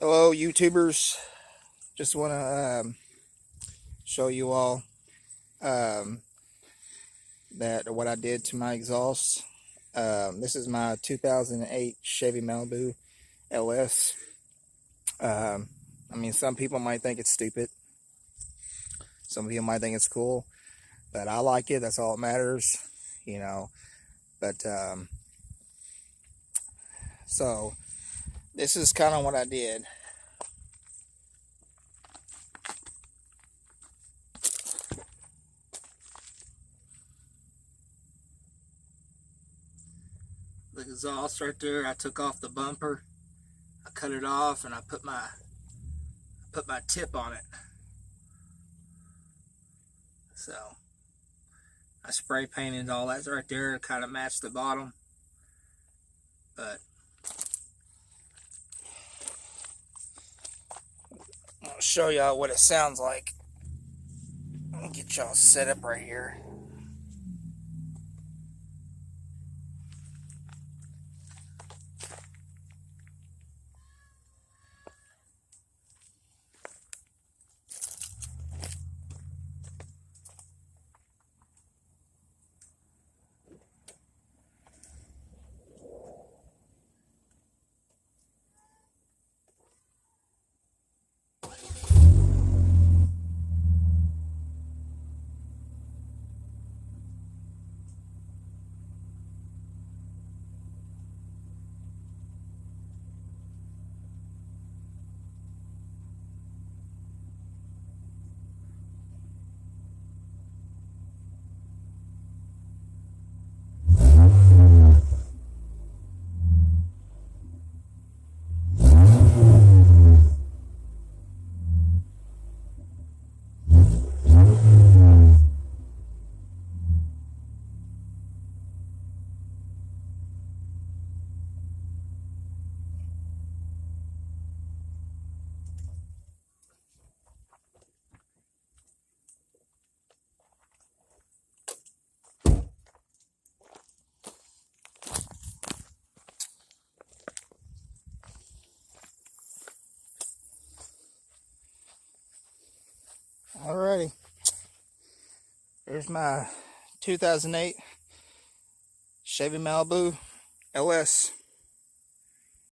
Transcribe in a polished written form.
Hello, YouTubers. Just want to show you all um, that what I did to my exhaust. This is my 2008 Chevy Malibu LS. I mean, some people might think it's stupid. Some people might think it's cool, but I like it. That's all that matters, you know. But so this is kind of what I did. The exhaust right there, I took off the bumper, I cut it off, and I put my tip on it. So I spray painted all that right there to kind of match the bottom. But I'll show y'all what it sounds like. I'll get y'all set up right here. Alrighty, there's my 2008 Chevy Malibu LS.